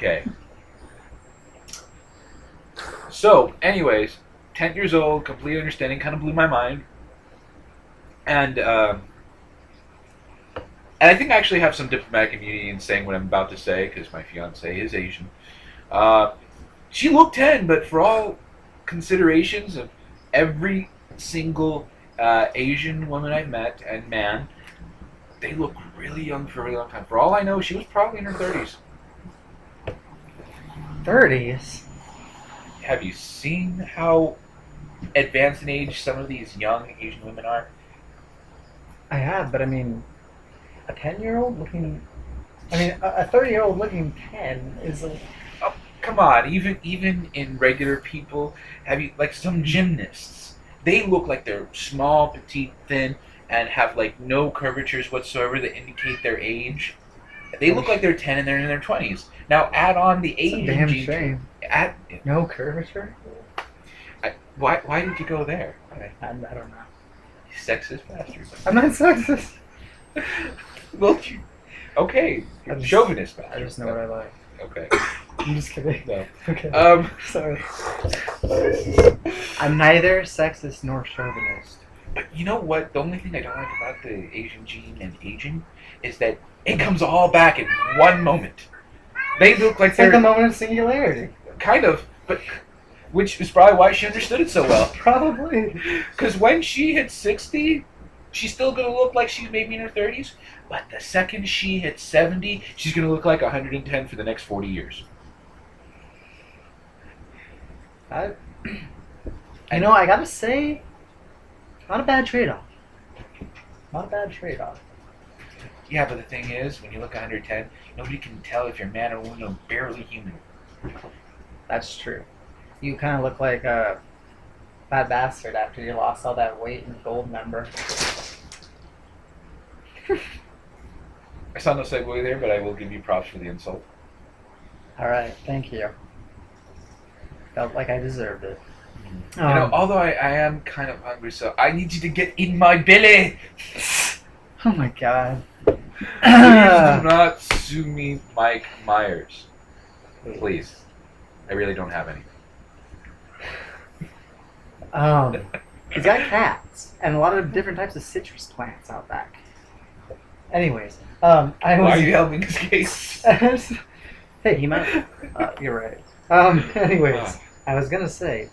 Okay. So, anyways, 10 years old, complete understanding, kind of blew my mind. And I think I actually have some diplomatic immunity in saying what I'm about to say, because my fiance is Asian. Uh, she looked 10, but for all considerations of every single Asian woman I've met and man, they look really young for a really long time. For all I know, she was probably in her 30s. 30s? Have you seen how advanced in age some of these young Asian women are? I have, but I mean, a 10-year-old looking... I mean, a 30-year-old looking 10 is a... Oh, come on. Even in regular people, have you, like some gymnasts, they look like they're small, petite, thin, and have like no curvatures whatsoever that indicate their age. They look like they're 10 and they're in their 20s. Now add on the Asian damn gene. shame. No curvature? Why did you go there? I don't know. You sexist bastard. I'm not sexist. Well, okay. Chauvinist bastard. I just know what I like. Okay. I'm just kidding. No. Okay. Sorry. I'm neither sexist nor chauvinist. But you know what? The only thing I don't like about the Asian gene and aging is that it comes all back in one moment. They look like they're... It's like the moment of singularity. Kind of, but... Which is probably why she understood it so well. Probably. Because when she hits 60, she's still going to look like she's maybe in her 30s. But the second she hits 70, she's going to look like 110 for the next 40 years. I gotta say, not a bad trade-off. Not a bad trade-off. Yeah, but the thing is, when you look 110, nobody can tell if you're man or woman or barely human. That's true. You kind of look like a fat bastard after you lost all that weight in gold member. I saw no segue there, but I will give you props for the insult. Alright, thank you. Felt like I deserved it. You know, although I am kind of hungry, so I need you to get in my belly! Oh my god. Please do not sue me, Mike Myers. Please. I really don't have any. He's got cats and a lot of different types of citrus plants out back. Anyways, why are you helping his case? Hey, he might. You're right. Anyways, I was gonna say,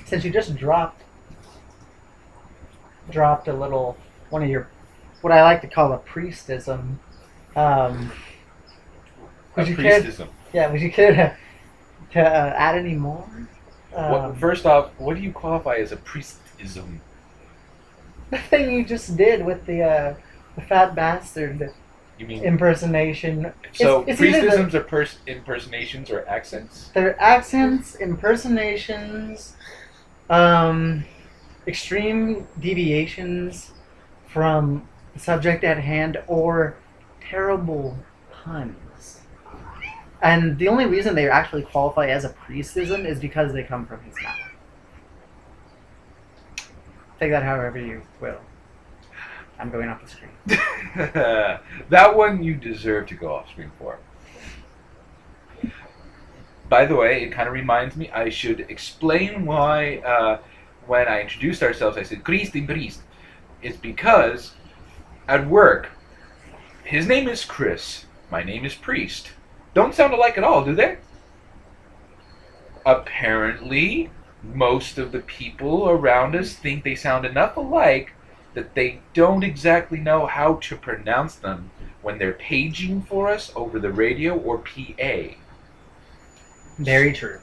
since you just dropped a little one of your, what I like to call a priestism. Would you care to add any more? First off, what do you qualify as a priestism? The thing you just did with the fat bastard. You mean impersonation? So priestisms are impersonations or accents? They're accents, impersonations, extreme deviations from the subject at hand, or terrible puns. And the only reason they actually qualify as a priestism is because they come from his mouth. Take that however you will. I'm going off the screen. That one you deserve to go off screen for. By the way, it kind of reminds me, I should explain why when I introduced ourselves I said Crease and Priest. It's because at work, his name is Chris, my name is Priest. Don't sound alike at all, do they? Apparently, most of the people around us think they sound enough alike that they don't exactly know how to pronounce them when they're paging for us over the radio or PA. Very true.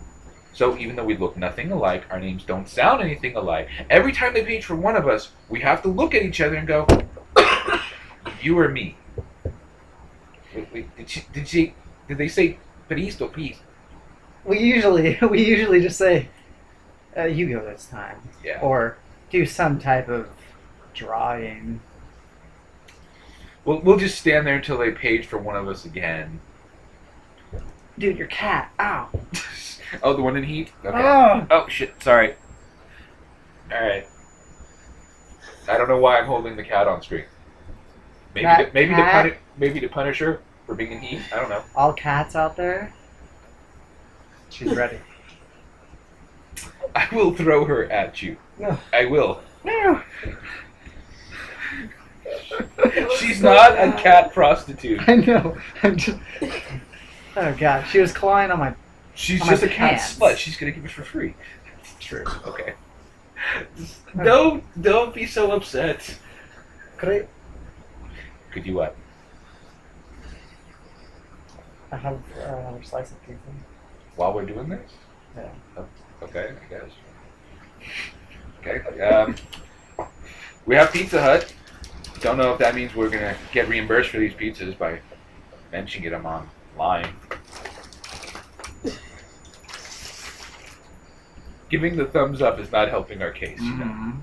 So even though we look nothing alike, our names don't sound anything alike. Every time they page for one of us, we have to look at each other and go, you or me? Wait, did they say priest or priest? We usually just say, you go this time. Yeah. Or do some type of drawing. We'll just stand there until they page for one of us again. Dude, your cat. Ow. Oh, the one in heat? Okay. Oh, shit. Sorry. Alright. I don't know why I'm holding the cat on screen. Maybe to punish her for being in heat. I don't know. All cats out there, She's ready. I will throw her at you. No. I will. No. She's not a cat prostitute. I know. I'm just. Oh god, she was clawing on my. She's On just my a cat pants. slut. She's gonna give it for free. True. Okay. Don't be so upset. Could Could you what? I have another slice of pizza? While we're doing this? Yeah. Oh, okay, I guess. Okay. We have Pizza Hut. Don't know if that means we're gonna get reimbursed for these pizzas by mentioning them online. Giving the thumbs up is not helping our case. You know?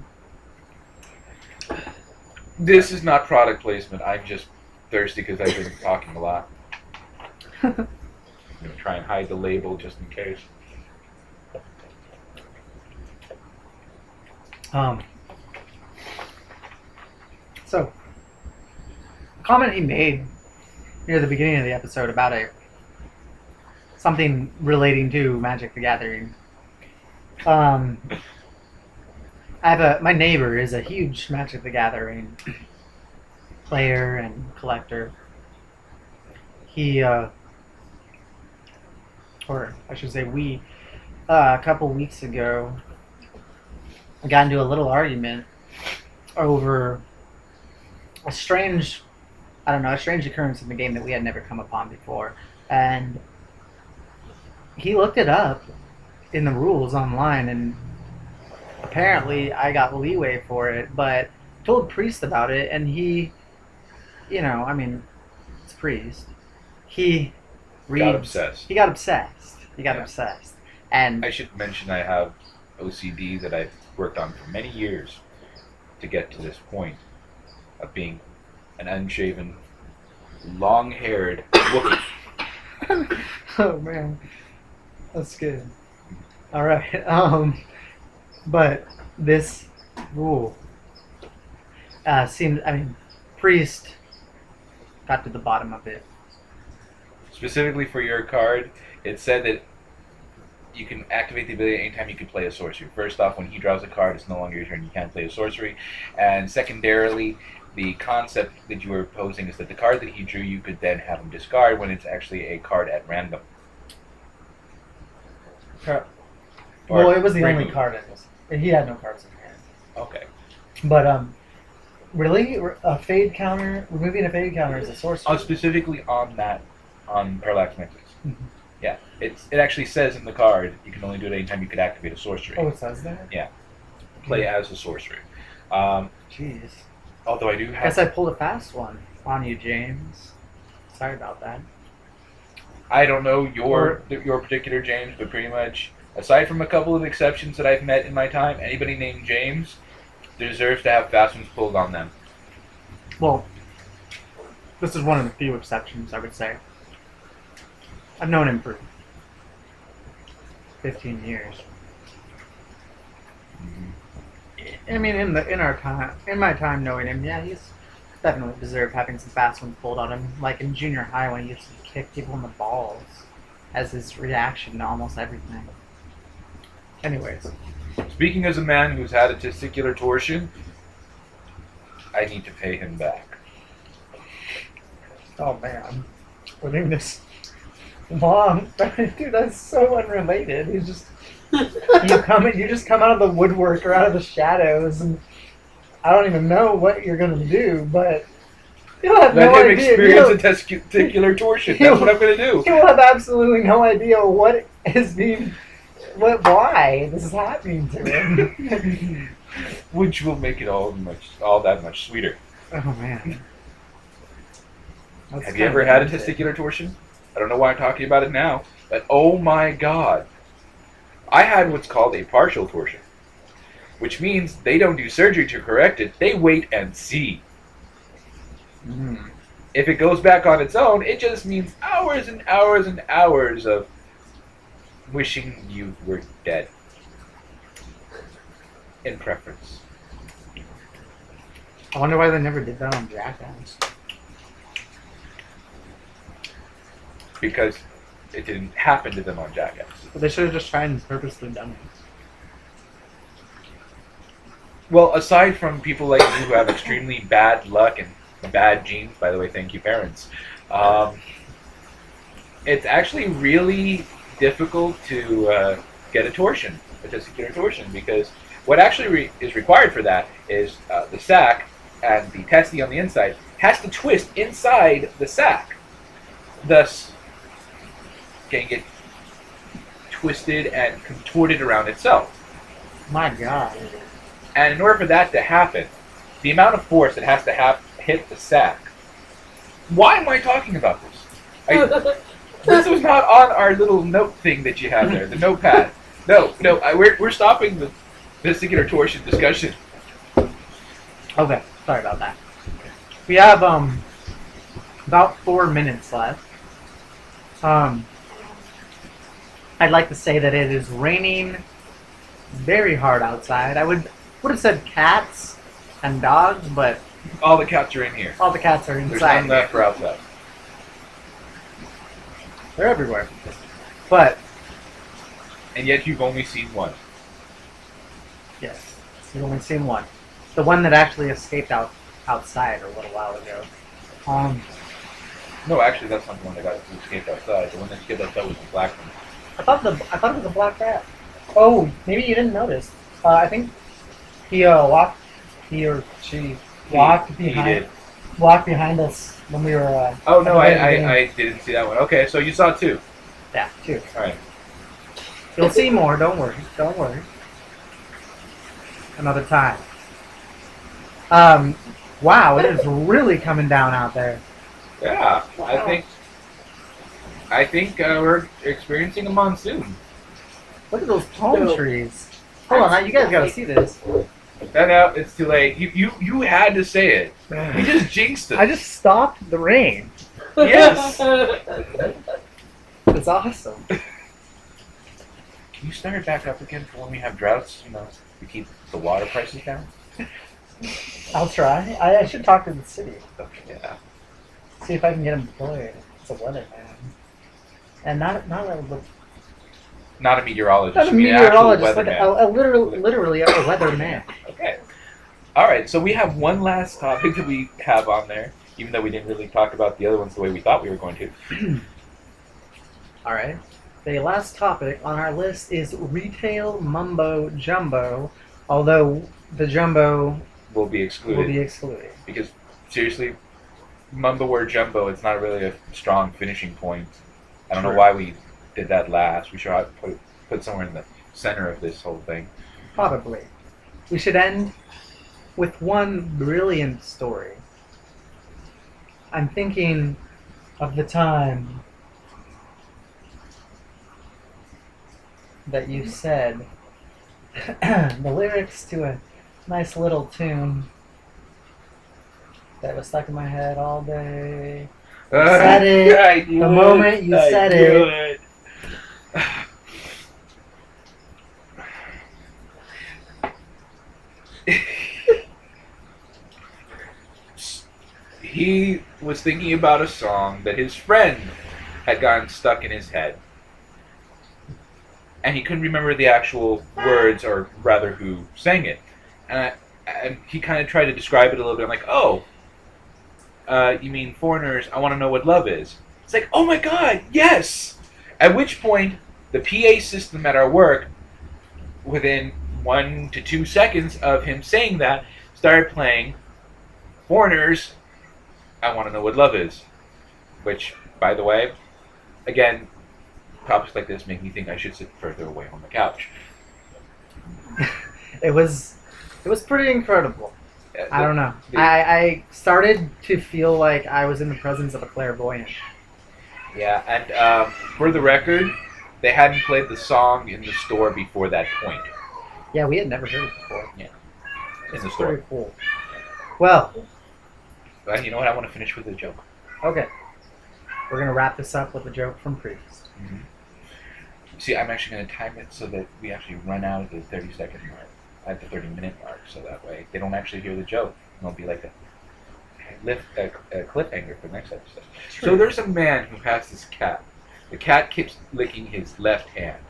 This is not product placement. I'm just thirsty because I've been talking a lot. I'm gonna try and hide the label just in case. So, a comment he made near the beginning of the episode about something relating to Magic the Gathering. I have my neighbor is a huge Magic the Gathering player and collector. He, or I should say we, a couple weeks ago, got into a little argument over a strange occurrence in the game that we had never come upon before. And he looked it up in the rules online, and apparently I got leeway for it, but told Priest about it, and he, it's Priest. He Got obsessed. He got obsessed. And I should mention I have OCD that I've worked on for many years to get to this point of being an unshaven, long-haired Wookiee. Oh man, that's good. All right, but this rule Priest got to the bottom of it. Specifically for your card, it said that you can activate the ability anytime you can play a sorcery. First off, when he draws a card, it's no longer your turn. You can't play a sorcery. And secondarily, the concept that you were posing is that the card that he drew, you could then have him discard when it's actually a card at random. Well, it was the only remove. card in this. He had no cards in hand. Okay. But really, a fade counter, removing a fade counter is a sorcery. Specifically on Parallax Nexus. Mm-hmm. Yeah, it actually says in the card you can only do it anytime you could activate a sorcery. Oh, it says that? Yeah. Play as a sorcery. Jeez. Although I do have... Guess I pulled a fast one on you, James. Sorry about that. I don't know your particular James, but pretty much, aside from a couple of exceptions that I've met in my time, anybody named James deserves to have fast ones pulled on them. Well, this is one of the few exceptions, I would say. I've known him for 15 years. I mean, in my time knowing him, yeah, he's definitely deserved having some fast ones pulled on him. Like in junior high when he used to kick people in the balls as his reaction to almost everything. Anyways. Speaking as a man who's had a testicular torsion, I need to pay him back. Oh man, we're doing this long. Dude, that's so unrelated. He's just you just come out of the woodwork or out of the shadows, and I don't even know what you're gonna do, but you'll have no idea. Let him experience a testicular torsion. That's what I'm gonna do. You'll have absolutely no idea what is being, why this is happening to him. Which will make it all that much sweeter. Oh man. Have you ever had a testicular torsion? I don't know why I'm talking about it now, but oh my god. I had what's called a partial torsion, which means they don't do surgery to correct it, they wait and see. Mm. If it goes back on its own, it just means hours and hours and hours of wishing you were dead. In preference. I wonder why they never did that on Jackass. Because it didn't happen to them on Jackass. But they should have just tried and purposely done it. Well, aside from people like you who have extremely bad luck and bad genes, by the way, thank you parents, it's actually really difficult to get a torsion, a testicular torsion, because what actually is required for that is the sac and the testy on the inside has to twist inside the sac, thus getting it twisted and contorted around itself. My God. And in order for that to happen, the amount of force that has to hit the sac. Why am I talking about this? This was not on our little note thing that you have there, the notepad. No, we're stopping the testicular torsion discussion. Okay, sorry about that. We have about 4 minutes left. I'd like to say that it is raining very hard outside. I would have said cats and dogs, but all the cats are in here. All the cats are inside. There's none left for outside. They're everywhere. But and yet you've only seen one. Yes, you've only seen one. The one that actually escaped outside a little while ago. No, actually, that's not the one that escaped outside. The one that escaped outside was the black one. I thought it was a black cat. Oh, maybe you didn't notice. I think he or she walked behind us when we were. Oh no, I didn't see that one. Okay, so you saw two. Yeah, two. All right. You'll see more. Don't worry. Don't worry. Another time. Wow, it is really coming down out there. Yeah, Wow. I think we're experiencing a monsoon. Look at those palm trees. Hold on, you guys gotta see this. No, it's too late. You had to say it. You just jinxed it. I just stopped the rain. Yes. It's awesome. Can you start it back up again for when we have droughts? To keep the water prices down. I'll try. I should talk to the city. Yeah. See if I can get employed as a weatherman. And not a meteorologist. not a meteorologist, but literally a weatherman. Okay. All right. So we have one last topic that we have on there, even though we didn't really talk about the other ones the way we thought we were going to. All right. The last topic on our list is retail mumbo jumbo, although the jumbo will be excluded. Because seriously, mumbo or jumbo, it's not really a strong finishing point. I don't know why we did that last. We should put somewhere in the center of this whole thing. Probably. We should end with one brilliant story. I'm thinking of the time that you said the lyrics to a nice little tune that was stuck in my head all day. You said it. The moment you said it. He was thinking about a song that his friend had gotten stuck in his head. And he couldn't remember the actual words, or rather who sang it. And he kind of tried to describe it a little bit. I'm like, oh, you mean Foreigners, I Want to Know What Love Is. It's like, oh my God, yes! At which point, the PA system at our work, within 1 to 2 seconds of him saying that, started playing Foreigners, I Want to Know What Love Is. Which, by the way, again, topics like this make me think I should sit further away on the couch. It was pretty incredible. I don't know. I started to feel like I was in the presence of a clairvoyant. Yeah, and for the record, they hadn't played the song in the store before that point. Yeah, we had never heard it before. Yeah, in the store. Pretty cool. Well, you know what? I want to finish with a joke. Okay. We're going to wrap this up with a joke from Priest. Mm-hmm. See, I'm actually going to time it so that we actually run out at the 30-second mark, at the 30-minute mark, so that way they don't actually hear the joke. It'll be like a cliffhanger for the next episode. True. So there's a man who has this cat. The cat keeps licking his left hand.